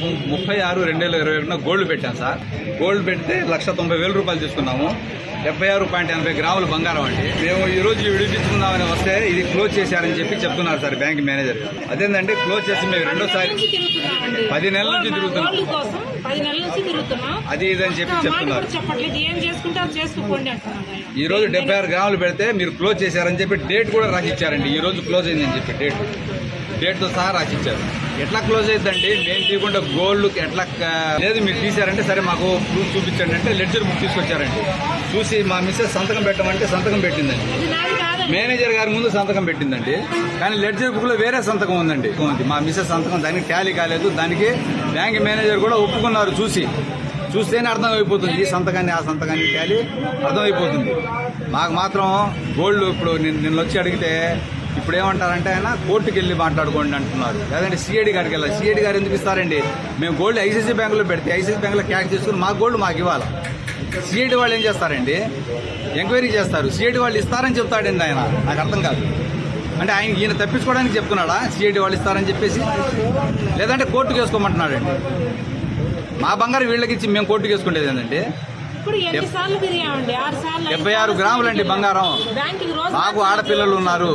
30/6/2021 gold పెట్టాం sir. Gold పెడితే 1,90,000 రూపాయలు తీసుకున్నాము. 76.80 గ్రాములు బంగారం అండి. మేము ఈ రోజు విడిపించుకుందామని వస్తే ఇది క్లోజ్ చేశారని చెప్పి చెప్తున్నారు సార్ బ్యాంక్ మేనేజర్. అదేంటంటే క్లోజ్ చేసి మేము రెండోసారి 10 నెలల నుంచి తిరుగుతున్నాం. అది ఇదని చెప్పి చెప్తున్నారు. ఈ రోజు 76 గ్రాములు పెడితే మీరు క్లోజ్ చేశారని చెప్పి డేట్ కూడా రాసిచ్చారండి. ఈ రోజు క్లోజ్ అయిందని చెప్పి డేట్తో సహా రాసిచ్చారు. ఎట్లా క్లోజ్ అయిందండి? మేము తీయకుండా గోల్డ్ ఎట్లా లేదు మీరు తీశారంటే సరే మాకు ప్రూఫ్ చూపించండి అంటే లెడ్జర్ బుక్ తీసుకొచ్చారండి. చూసి మా మిస్సెస్ సంతకం పెట్టమంటే సంతకం పెట్టిందండి. మేనేజర్ గారి ముందు సంతకం పెట్టిందండి. కానీ లెడ్జర్ బుక్ లో వేరే సంతకం ఉందండి. మా మిస్సెస్ సంతకం దానికి టాలీ కాలేదు. దానికి బ్యాంక్ మేనేజర్ కూడా ఒప్పుకున్నారు. చూస్తేనే అర్థమైపోతుంది ఈ సంతకాన్ని ఆ సంతకాన్ని టాలీ అర్థమైపోతుంది. మాకు మాత్రం గోల్డ్ ఇప్పుడు నిన్న వచ్చి అడిగితే ఇప్పుడు ఏమంటారంటే ఆయన కోర్టుకు వెళ్ళి మాట్లాడుకోండి అంటున్నారు. లేదంటే సిఐడి గారికి వెళ్ళాలి. సిఐడి గారు ఎందుకు ఇస్తారండి? మేము గోల్డ్ ఐసీసీ బ్యాంకులో పెడితే ఐసీసీ బ్యాంకులో క్యాష్ తీసుకుని మా గోల్డ్ మాకు ఇవ్వాలి. సిఐడి వాళ్ళు ఏం చేస్తారండి? ఎంక్వైరీ చేస్తారు. సిఐడి వాళ్ళు ఇస్తారని చెప్తాడండి ఆయన. నాకు అర్థం కాదు. అంటే ఈయన తప్పించుకోవడానికి చెప్తున్నాడా సిఐడి వాళ్ళు ఇస్తారని చెప్పేసి? లేదంటే కోర్టుకు వేసుకోమంటున్నాడండి. మా బంగారం వీళ్ళకి ఇచ్చి మేము కోర్టుకు వేసుకునేది ఏంటంటే 76 గ్రాములండి బంగారం. మాకు ఆడపిల్లలు ఉన్నారు.